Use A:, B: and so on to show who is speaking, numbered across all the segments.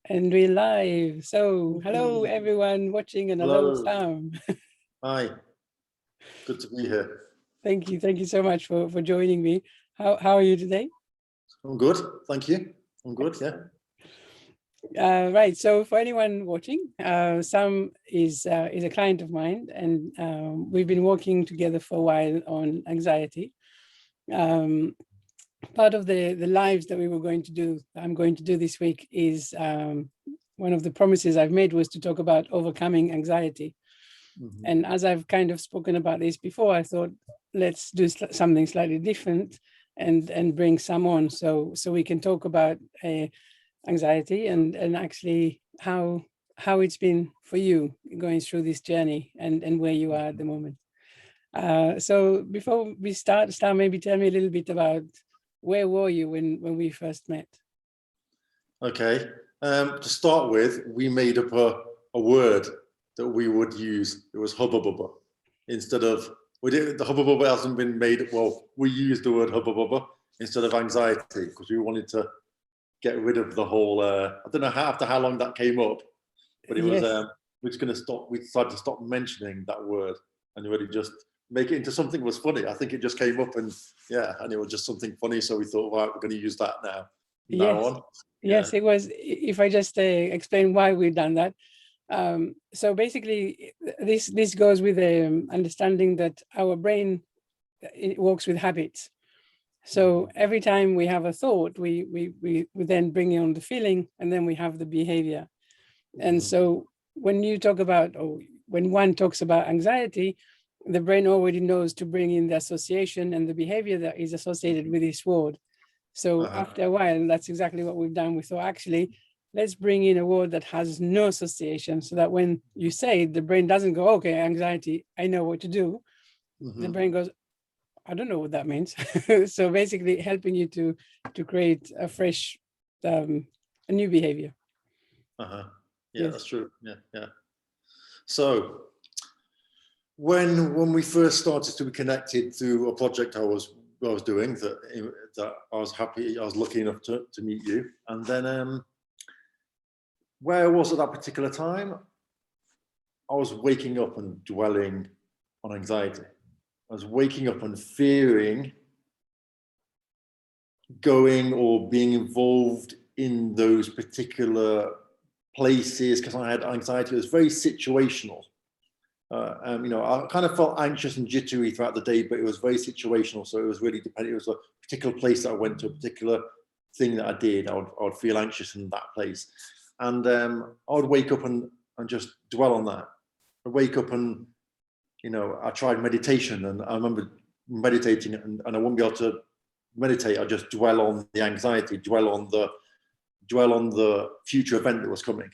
A: And we're live. So, hello everyone watching, and hello
B: Hello.
A: Sam.
B: Hi. Good to be here.
A: Thank you so much for joining me. How are you today?
B: I'm good. Thank you. I'm good. Yeah.
A: Right. So, for anyone watching, Sam is a client of mine, and we've been working together for a while on anxiety. Um, Part of the lives that I'm going to do this week is one of the promises I've made was to talk about overcoming anxiety.
B: Mm-hmm.
A: And as I've kind of spoken about this before, I thought let's do something slightly different and bring Sam on so we can talk about anxiety and actually how it's been for you going through this journey and where you are at the moment. So before we start, maybe tell me a little bit about where were you when we first met?
B: Okay. To start with, we made up a word that we would use. It was hubba bubba. Instead of the hubba bubba hasn't been made. Well, we used the word hubba bubba instead of anxiety because we wanted to get rid of the whole. I don't know after how long that came up, but it was.
A: Yes.
B: We're just going to stop. We decided to stop mentioning that word and really just make it into something that was funny. I think it just came up and it was just something funny. So we thought, right, we're going to use that now
A: Yes.
B: on.
A: Yes, it was. If I just explain why we've done that. So basically, this goes with the understanding that our brain, it works with habits. So every time we have a thought, we then bring on the feeling, and then we have the behavior. And so when you talk about, or when one talks about anxiety, the brain already knows to bring in the association and the behavior that is associated with this word. So after a while, that's exactly what we've done. We thought, actually, let's bring in a word that has no association, so that when you say it, the brain doesn't go, okay, anxiety, I know what to do. The brain goes, I don't know what that means. So basically helping you to create a fresh, a new behavior.
B: Yeah,
A: Yes.
B: that's true. Yeah. So when we first started to be connected through a project I was doing that I was happy, I was lucky enough to meet you, and then where I was at that particular time, I was waking up and dwelling on anxiety. I was waking up and fearing going or being involved in those particular places because I had anxiety. It was very situational. I kind of felt anxious and jittery throughout the day, but it was very situational. So it was really dependent. It was a particular place that I went to, a particular thing that I did. I would feel anxious in that place. And I would wake up and just dwell on that. I'd wake up and, I tried meditation, and I remember meditating and I wouldn't be able to meditate. I just dwell on the anxiety, dwell on the future event that was coming.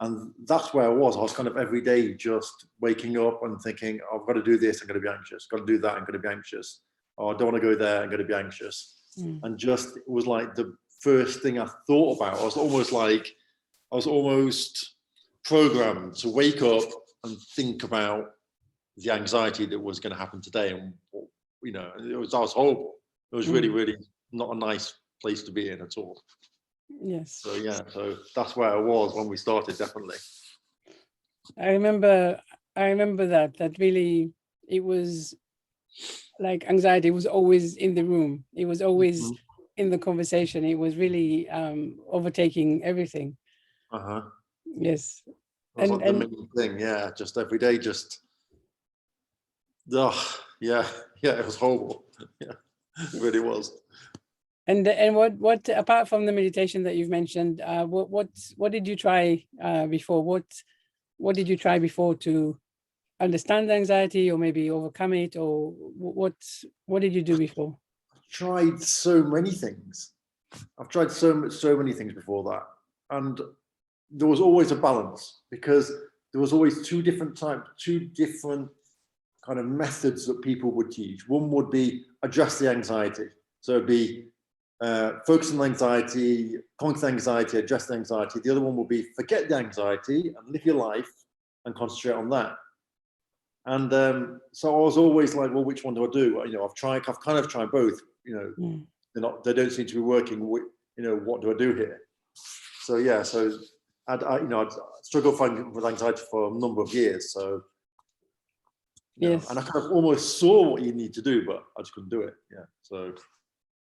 B: And that's where I was kind of every day just waking up and thinking, oh, I've got to do this, I'm going to be anxious. Got to do that, I'm going to be anxious. Oh, I don't want to go there, I'm going to be anxious. And just, it was like the first thing I thought about. I was almost programmed to wake up and think about the anxiety that was going to happen today. And, that was horrible. It was really, really not a nice place to be in at all.
A: Yes.
B: So that's where I was when we started, definitely.
A: I remember that really, it was like anxiety was always in the room. It was always in the conversation. It was really overtaking everything. Yes.
B: That's like the main thing. Yeah. Just every day, it was horrible. Yeah, it really was.
A: And what apart from the meditation that you've mentioned, what did you try before? What did you try before to understand the anxiety or maybe overcome it, or what did you do before?
B: I've tried so many things. I've tried so many things before that, and there was always a balance because there was always two different kind of methods that people would teach. One would be address the anxiety, so it'd be focus on the anxiety, conquer the anxiety, address the anxiety. The other one will be forget the anxiety and live your life and concentrate on that. And so I was always like, well, which one do I do? I've kind of tried both. They don't seem to be working. What do I do here? So yeah, so I'd struggled with anxiety for a number of years. So
A: Yes.
B: and I kind of almost saw what you need to do, but I just couldn't do it. Yeah. So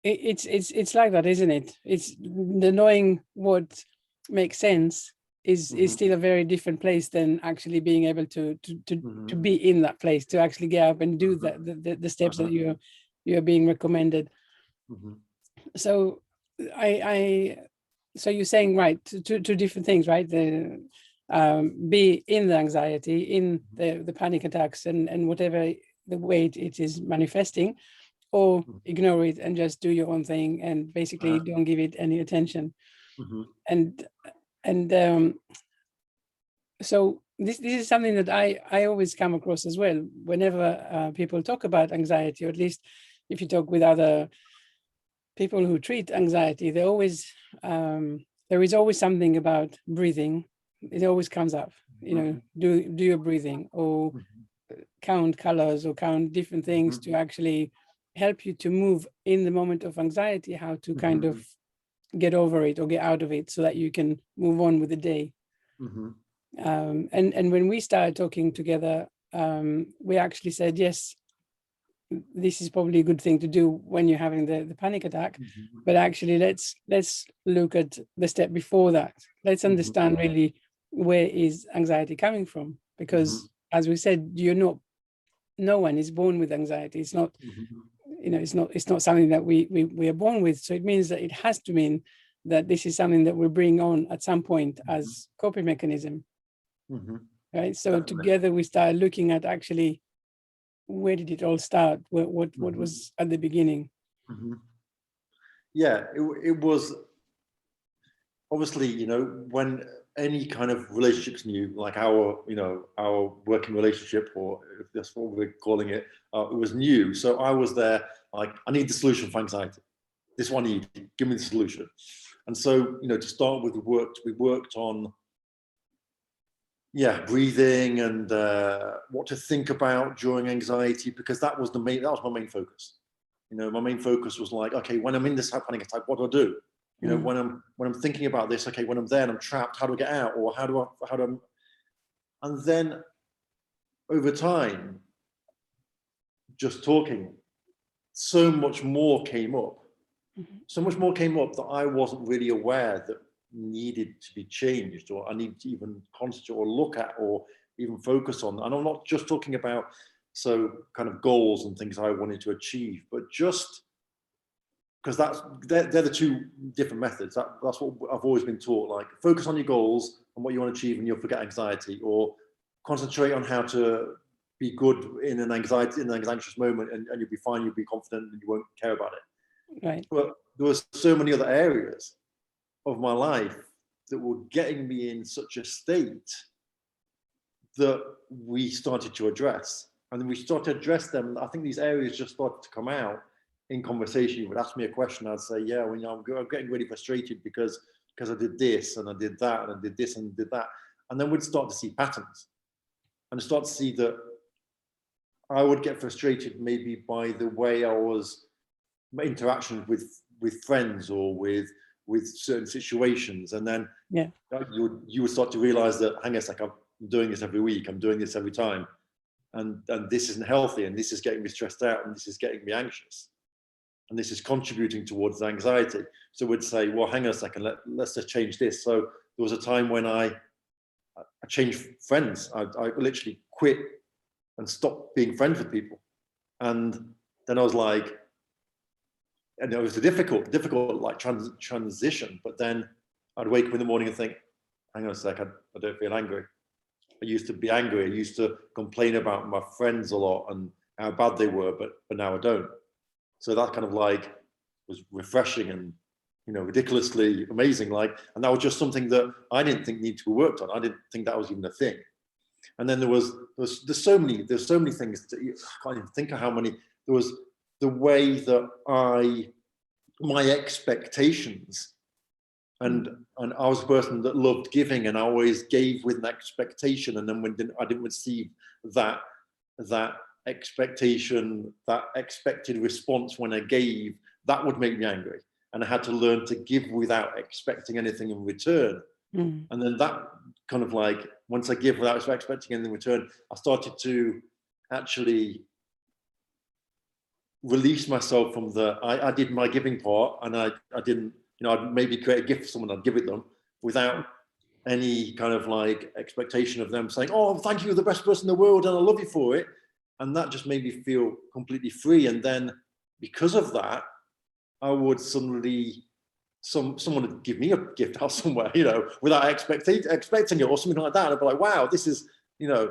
A: It's like that, isn't it? It's the knowing what makes sense is still a very different place than actually being able to be in that place, to actually get up and do the steps that you're being recommended. So so you're saying, right, two different things, right? The be in the anxiety, in the panic attacks, and whatever the way it is manifesting, or ignore it and just do your own thing and basically don't give it any attention. And so this is something that I always come across as well whenever people talk about anxiety, or at least if you talk with other people who treat anxiety. They always there is always something about breathing. It always comes up, do your breathing, or count colors, or count different things to actually help you to move in the moment of anxiety, how to kind of get over it or get out of it so that you can move on with the day. And when we started talking together, we actually said, yes, this is probably a good thing to do when you're having the panic attack, but actually let's look at the step before that. Let's understand really where is anxiety coming from, because as we said, no one is born with anxiety. It's not, it's not something that we are born with. So it means that it has to mean that this is something that we bring on at some point as coping mechanism. Right. So together we start looking at actually, where did it all start? What was at the beginning?
B: Yeah, it was obviously, when any kind of relationship's new, like our working relationship, or if that's what we're calling it, it was new. So I was there, like, I need the solution for anxiety. This one I need, give me the solution. And so, to start with, we worked on, breathing and what to think about during anxiety, because that was my main focus. My main focus was like, okay, when I'm in this panic attack, what do I do? When I'm thinking about this, okay, when I'm there and I'm trapped, how do I get out? Or how do I, and then over time, just talking, so much more came up. So much more came up that I wasn't really aware that needed to be changed, or I need to even concentrate or look at or even focus on. And I'm not just talking about kind of goals and things I wanted to achieve, but just because they're the two different methods. That's what I've always been taught. Like, focus on your goals and what you want to achieve, and you'll forget anxiety. Or concentrate on how to be good in an anxious moment, and you'll be fine. You'll be confident, and you won't care about it.
A: Right.
B: But there were so many other areas of my life that were getting me in such a state that we started to address. And then we started to address them. I think these areas just started to come out in conversation. You would ask me a question, I'd say, yeah, I'm getting really frustrated because I did this and I did that and I did this and did that. And then we'd start to see patterns, and start to see that I would get frustrated maybe by the way my interaction with friends, or with certain situations. And then you would start to realize that, hang on a sec, I'm doing this every week, I'm doing this every time, and this isn't healthy, and this is getting me stressed out, and this is getting me anxious, and this is contributing towards anxiety. So we'd say, well, hang on a second, let's just change this. So there was a time when I changed friends. I literally quit and stopped being friends with people. And then I was like, and it was a difficult like transition. But then I'd wake up in the morning and think, hang on a sec, I don't feel angry. I used to be angry. I used to complain about my friends a lot and how bad they were, but now I don't. So that kind of like was refreshing and, ridiculously amazing. Like, and that was just something that I didn't think needed to be worked on. I didn't think that was even a thing. And then there's so many things that I can't even think of how many. There was the way that my expectations, and I was a person that loved giving, and I always gave with an expectation. And then when I didn't receive that expectation, that expected response when I gave, that would make me angry. and I had to learn to give without expecting anything in return.
A: Mm.
B: And then that kind of like, once I give without expecting anything in return, I started to actually release myself from I did my giving part, and I didn't, I'd maybe create a gift for someone, I'd give it them without any kind of like expectation of them saying, oh, thank you, you're the best person in the world and I love you for it. And that just made me feel completely free. And then because of that, I would suddenly, someone would give me a gift out somewhere, without expecting it or something like that. And I'd be like, wow, this is, and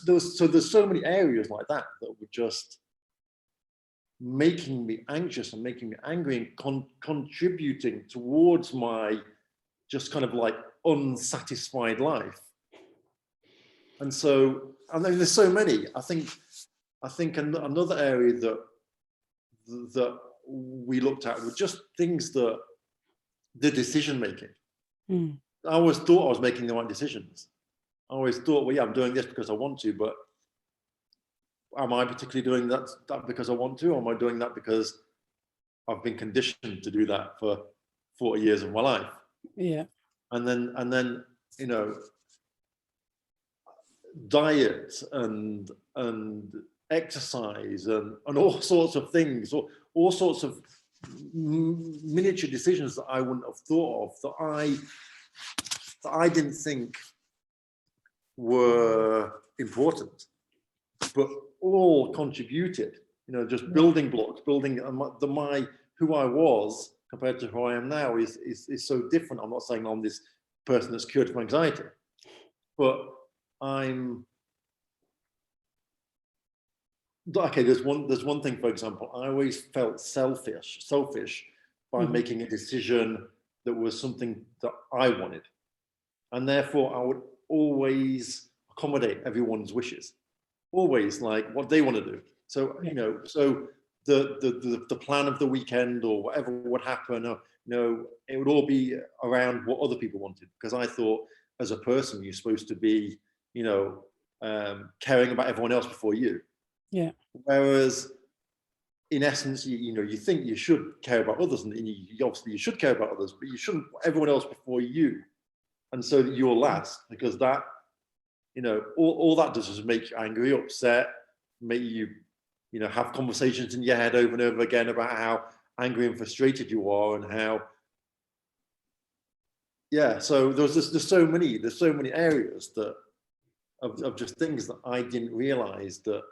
B: there's so many areas like that that were just making me anxious and making me angry and contributing towards my just kind of like unsatisfied life. And so, and then there's so many. I think another area that we looked at were just things that the decision making.
A: Mm.
B: I always thought I was making the right decisions. I always thought, well, yeah, I'm doing this because I want to, but am I particularly doing that because I want to, or am I doing that because I've been conditioned to do that for 40 years of my life?
A: Yeah.
B: And then diet and exercise and all sorts of things, or all sorts of miniature decisions that I wouldn't have thought of, that I didn't think were important, but all contributed. Just building blocks, building my who I was compared to who I am now is so different. I'm not saying I'm this person that's cured from anxiety, but I'm okay. There's one thing, for example, I always felt selfish by making a decision that was something that I wanted, and therefore I would always accommodate everyone's wishes, always like what they want to do. So so the plan of the weekend or whatever would happen, it would all be around what other people wanted, because I thought as a person you're supposed to be, caring about everyone else before you.
A: Yeah.
B: Whereas in essence, you think you should care about others, and obviously you should care about others, but you shouldn't put everyone else before you, and so that you're last, because that, all that does is make you angry, upset, make you, have conversations in your head over and over again about how angry and frustrated you are, and how, so there's so many areas that of just things that I didn't realize that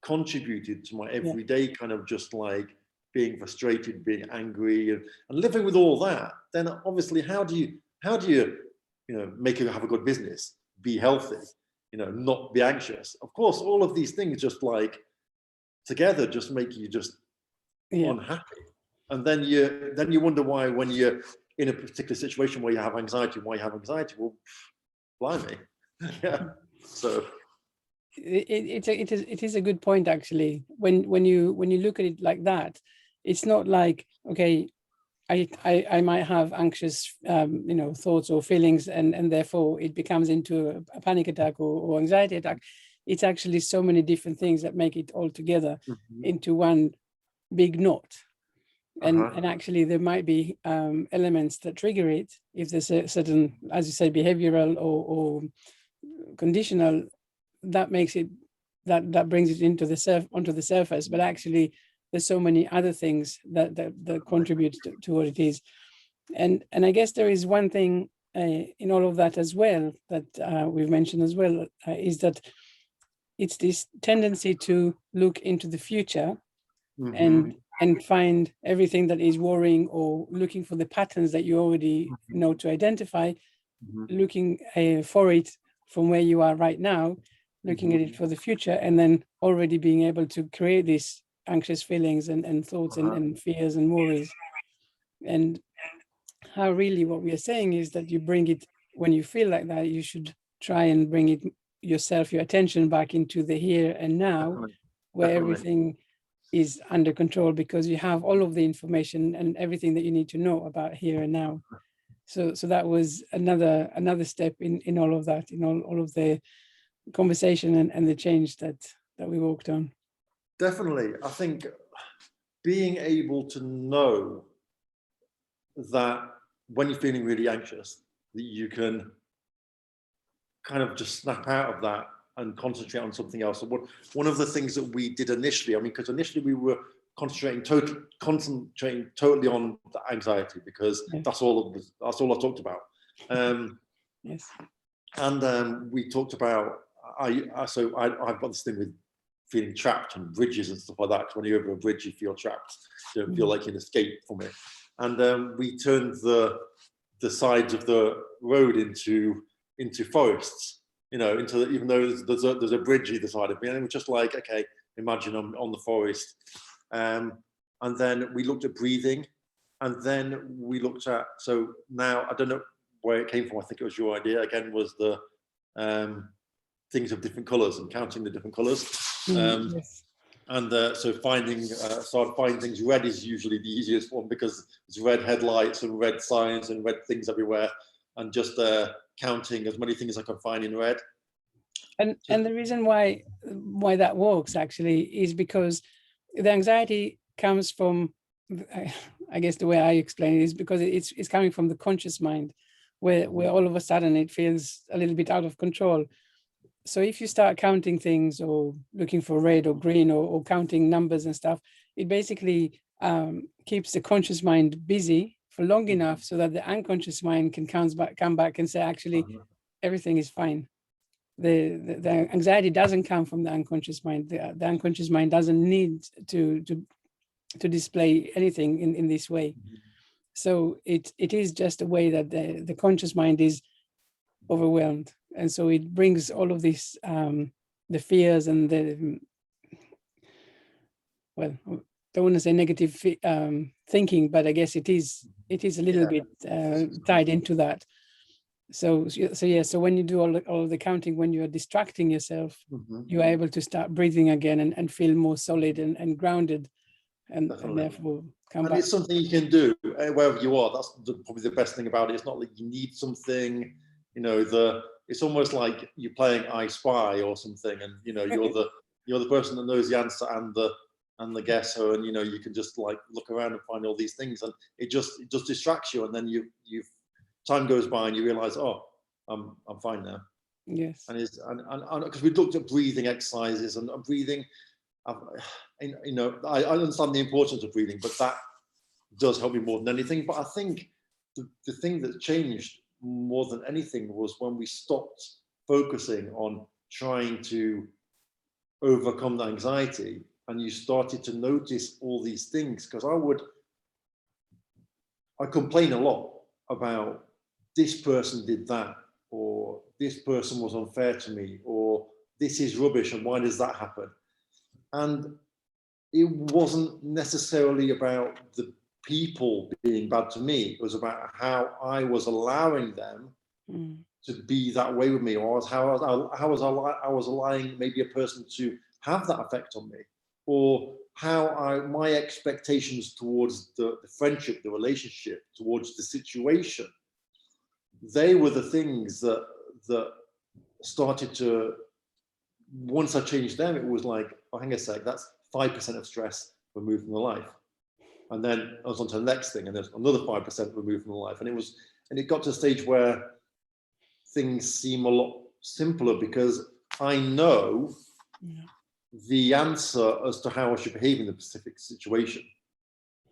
B: contributed to my everyday kind of just like being frustrated, being angry, and living with all that. Then obviously, how do you have a good business, be healthy, not be anxious? Of course, all of these things just like together just make you just unhappy. And then you wonder why, when you're in a particular situation where you have anxiety, well, blimey. Yeah. So
A: it is a good point, actually. When you look at it like that, it's not like, okay, I might have anxious thoughts or feelings, and therefore it becomes into a panic attack or anxiety attack. It's actually so many different things that make it all together into one big knot. And actually there might be elements that trigger it. If there's a certain, as you say, behavioral or conditional, that makes it, that brings it onto the surface. But actually there's so many other things that contribute to what it is. And I guess there is one thing in all of that as well that we've mentioned as well, is that it's this tendency to look into the future and find everything that is worrying, or looking for the patterns that you already know to identify, looking for it from where you are right now, looking at it for the future, and then already being able to create these anxious feelings and thoughts and fears and worries. And how really what we are saying is that you bring it, when you feel like that, you should try and bring it yourself, your attention back into the here and now, where everything is under control, because you have all of the information and everything that you need to know about here and now. So that was another step in all of that, in all of the conversation and the change that we walked on.
B: Definitely. I think being able to know that when you're feeling really anxious, that you can kind of just snap out of that and concentrate on something else. So one of the things that we did initially, I mean, because initially we were concentrating totally on the anxiety, because that's all I talked about.
A: Yes.
B: And we talked about, I've got this thing with feeling trapped on bridges and stuff like that. Because when you're over a bridge, you feel trapped. You don't feel like you can escape from it. And we turned the sides of the road into forests. You know, even though there's a bridge either side of me, and it was just like, okay, imagine I'm on the forest. And then we looked at breathing, and then we looked at, so now I don't know where it came from. I think it was your idea again, was the things of different colors and counting the different colors.
A: Yes.
B: And so started finding things. Red is usually the easiest one, because it's red headlights and red signs and red things everywhere, and just counting as many things as I can find in red.
A: And the reason why that works actually is because the anxiety comes from, I guess the way I explain it is because it's coming from the conscious mind, where all of a sudden it feels a little bit out of control. So if you start counting things or looking for red or green or counting numbers and stuff, it basically keeps the conscious mind busy for long enough so that the unconscious mind can come back and say, actually, everything is fine. The anxiety doesn't come from the unconscious mind. The unconscious mind doesn't need to display anything in this way. So it is just a way that the conscious mind is overwhelmed, and so it brings all of this the fears and the, well, don't want to say negative thinking, but I guess it is a little bit tied into that. So when you do all of the counting, when you're distracting yourself, you are able to start breathing again and feel more solid and grounded, and therefore come back.
B: It's something you can do wherever you are. That's probably the best thing about it. It's not like you need something, you know, it's almost like you're playing I Spy or something, and you know, you're the person that knows the answer and the guesser, and you know, you can just like look around and find all these things, and it just distracts you, and then you've time goes by and you realize, oh, I'm fine now.
A: Yes.
B: And because we looked at breathing exercises and breathing, you know, I understand the importance of breathing, but that does help me more than anything. But I think the thing that changed more than anything was when we stopped focusing on trying to overcome the anxiety, and you started to notice all these things. Because I complain a lot about, this person did that, or this person was unfair to me, or this is rubbish, and why does that happen? And it wasn't necessarily about the people being bad to me. It was about how I was allowing them to be that way with me, or how I was allowing maybe a person to have that effect on me, or how my expectations towards the friendship, the relationship, towards the situation, they were the things that started to, once I changed them, it was like, oh, hang on a sec, that's 5% of stress removed from the life. And then I was on to the next thing, and there's another 5% removed from the life. And it got to a stage where things seem a lot simpler, because I know the answer as to how I should behave in the specific situation.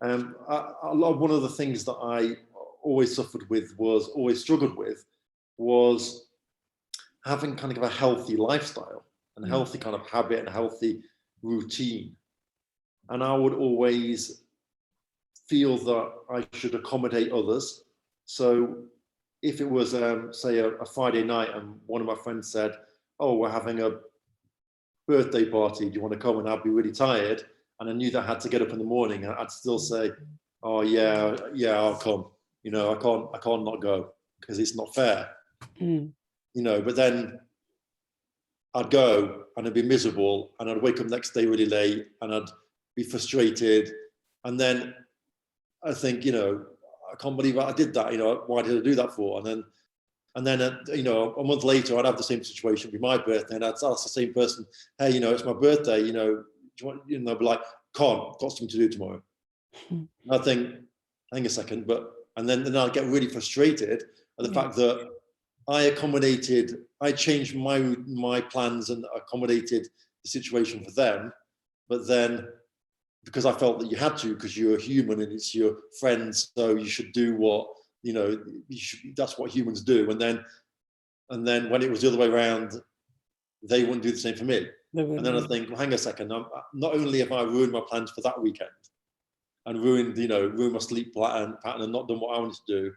B: One of the things that I always struggled with was having kind of a healthy lifestyle and healthy kind of habit and healthy routine. And I would always feel that I should accommodate others. So if it was, say, a Friday night and one of my friends said, oh, we're having a birthday party, do you want to come? And I'd be really tired, and I knew that I had to get up in the morning, I'd still say, oh yeah, I'll come. You know, I can't not go, because it's not fair. You know, but then I'd go and I'd be miserable, and I'd wake up next day really late, and I'd be frustrated. And then I think, you know, I can't believe I did that. You know, why did I do that for? And then you know, a month later, I'd have the same situation with my birthday, and I'd ask the same person, hey, you know, it's my birthday, you know, do you want, you know, be like, got something to do tomorrow. And I think, hang a second, but And then I'd get really frustrated at the fact that I changed my plans and accommodated the situation for them. But then, because I felt that you had to, because you're a human and it's your friends, so you should do what, that's what humans do. And then when it was the other way around, they wouldn't do the same for me. And then I think, well, hang a second, not only have I ruined my plans for that weekend and ruined my sleep pattern and not done what I wanted to do,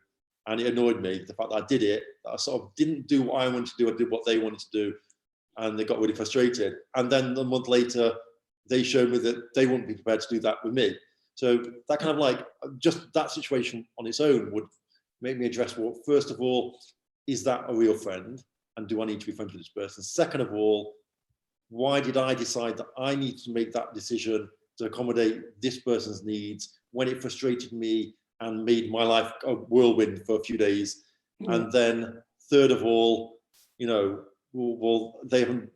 B: and it annoyed me, the fact that I did it, that I sort of didn't do what I wanted to do, I did what they wanted to do, and they got really frustrated. And then a month later, they showed me that they wouldn't be prepared to do that with me. So that kind of like, just that situation on its own would make me address, well, first of all, is that a real friend? And do I need to be friends with this person? Second of all, why did I decide that I need to make that decision to accommodate this person's needs when it frustrated me and made my life a whirlwind for a few days? And then third of all, well, they haven't,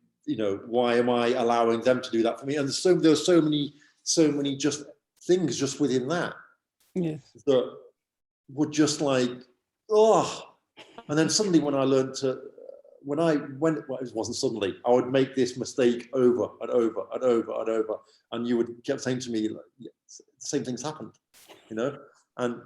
B: why am I allowing them to do that for me? And there are so many just things just within that that were just like, oh. And then suddenly when I learned to, well, it wasn't suddenly, I would make this mistake over and over and over and over. And you would keep saying to me, like, the same thing's happened, and,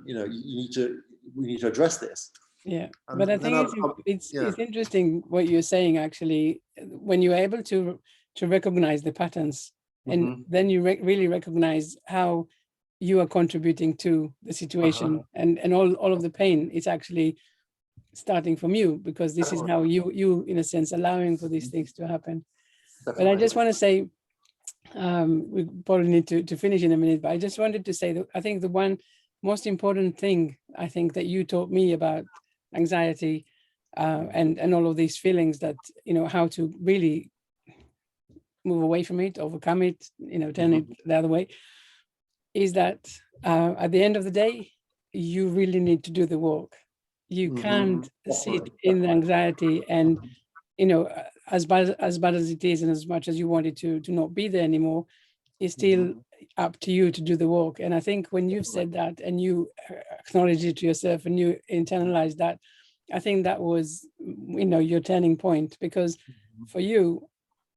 B: we need to address this.
A: Yeah, but I think it's interesting what you're saying, actually, when you're able to recognize the patterns, and then you really recognize how you are contributing to the situation, and all of the pain is actually starting from you, because this is how you in a sense allowing for these things to happen. But I just want to say, we probably need to finish in a minute, but I just wanted to say that I think the one most important thing I think that you taught me about anxiety and all of these feelings, that how to really move away from it, overcome it, turn it the other way, is that at the end of the day, you really need to do the work. You can't sit in the anxiety and, as bad as it is, and as much as you want it to not be there anymore, it's still up to you to do the work. And I think when you've said that and you acknowledge it to yourself and you internalize that, I think that was, your turning point, because for you,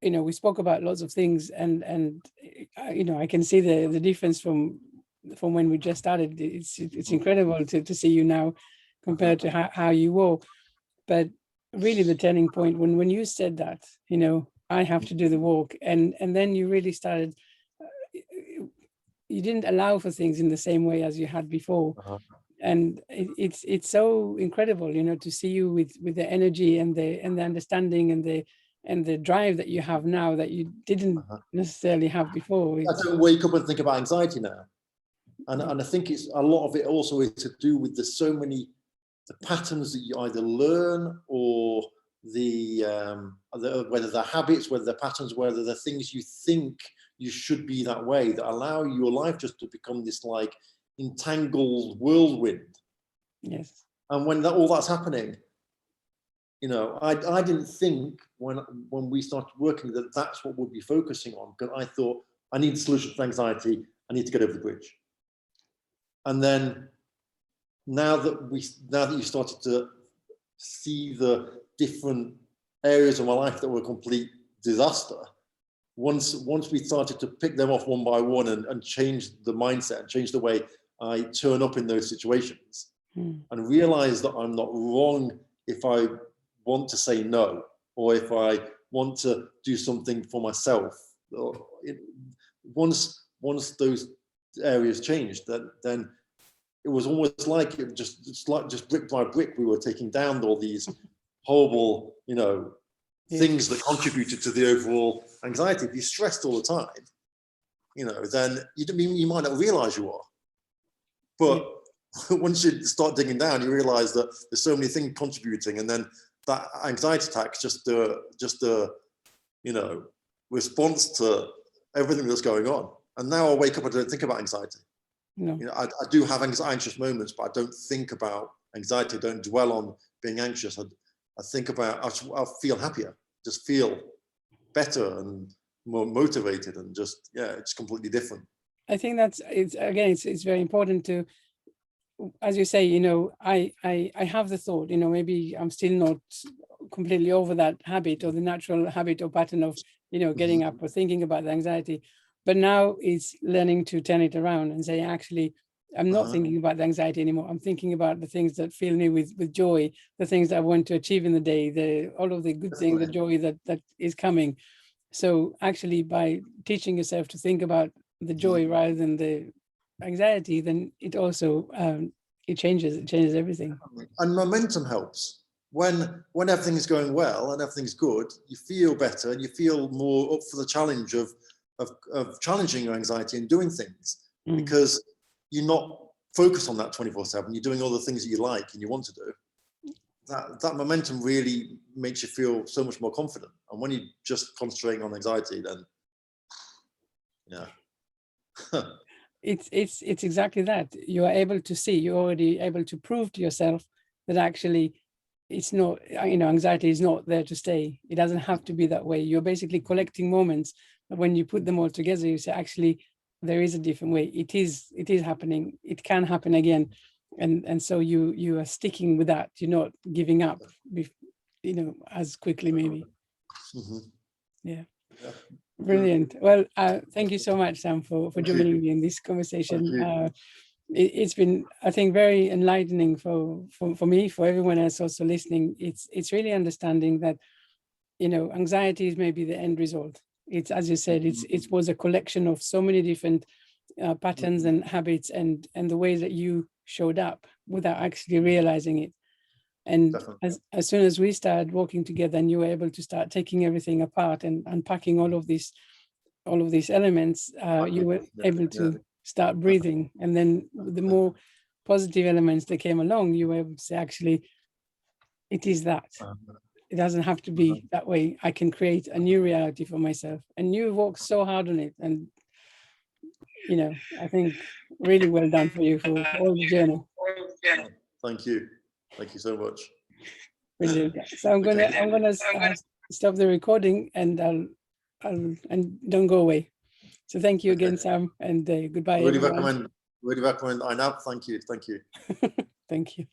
A: we spoke about lots of things, and I can see the difference from when we just started. It's incredible to see you now compared to how you were. But really the turning point, when you said that, I have to do the work, and then you really started, you didn't allow for things in the same way as you had before. And it's so incredible, to see you with the energy and the understanding and the drive that you have now that you didn't necessarily have before.
B: I don't wake up and think about anxiety now. And I think it's a lot of it also is to do with the patterns that you either learn, or whether they're habits, whether they're patterns, whether they're things you think you should be that way, that allow your life just to become this like entangled whirlwind.
A: Yes.
B: And when all that's happening, I didn't think when we started working that that's what we'll be focusing on, because I thought I need a solution for anxiety, I need to get over the bridge. And then now that you started to see the different areas of my life that were a complete disaster, once we started to pick them off one by one and change the mindset and change the way I turn up in those situations, and realize that I'm not wrong if I want to say no, or if I want to do something for myself. Once those areas changed, then it was almost like just brick by brick, we were taking down all these horrible, things that contributed to the overall anxiety. If you're stressed all the time, then you might not realize you are. But once you start digging down, you realize that there's so many things contributing, and then that anxiety attack is just a response to everything that's going on. And now I wake up, I don't think about anxiety.
A: No.
B: I do have anxious moments, but I don't think about anxiety. I don't dwell on being anxious. I think about, I'll feel happier, just feel better and more motivated, and just, it's completely different.
A: I think it's very important to as you say, you know, I have the thought, you know, maybe I'm still not completely over that habit or the natural habit or pattern of, you know, getting up or thinking about the anxiety. But now it's learning to turn it around and say, actually, I'm not thinking about the anxiety anymore. I'm thinking about the things that fill me with joy, the things that I want to achieve in the day, all of the good things, the joy that is coming. So actually, by teaching yourself to think about the joy rather than the anxiety, then it also it changes everything.
B: And momentum helps. When everything is going well and everything's good, you feel better and you feel more up for the challenge of challenging your anxiety and doing things, because you're not focused on that 24/7. You're doing all the things that you like and you want to do. That momentum really makes you feel so much more confident. And when you're just concentrating on anxiety, then
A: it's exactly that. You are able to see, you're already able to prove to yourself that actually it's not, you know, anxiety is not there to stay. It doesn't have to be that way. You're basically collecting moments, but when you put them all together, you say, actually, there is a different way. It is happening. It can happen again. And so you are sticking with that. You're not giving up, you know, as quickly maybe. Yeah. Brilliant. Well, thank you so much, Sam, for joining me in this conversation. It's been, I think, very enlightening for me, for everyone else also listening. It's really understanding that, you know, anxiety is maybe the end result. It's, as you said, it was a collection of so many different patterns and habits and the ways that you showed up without actually realizing it. And as soon as we started working together and you were able to start taking everything apart and unpacking all of these elements, you were able to start breathing. And then the more positive elements that came along, you were able to say, actually, it is that. It doesn't have to be that way. I can create a new reality for myself. And you worked so hard on it. And, you know, I think really well done for you for all the journey.
B: Thank you. Thank you so much.
A: Brilliant. So I'm gonna stop the recording and I'll and don't go away. So thank you again, Sam, and goodbye.
B: Really recommend INAB. Thank you.
A: Thank you.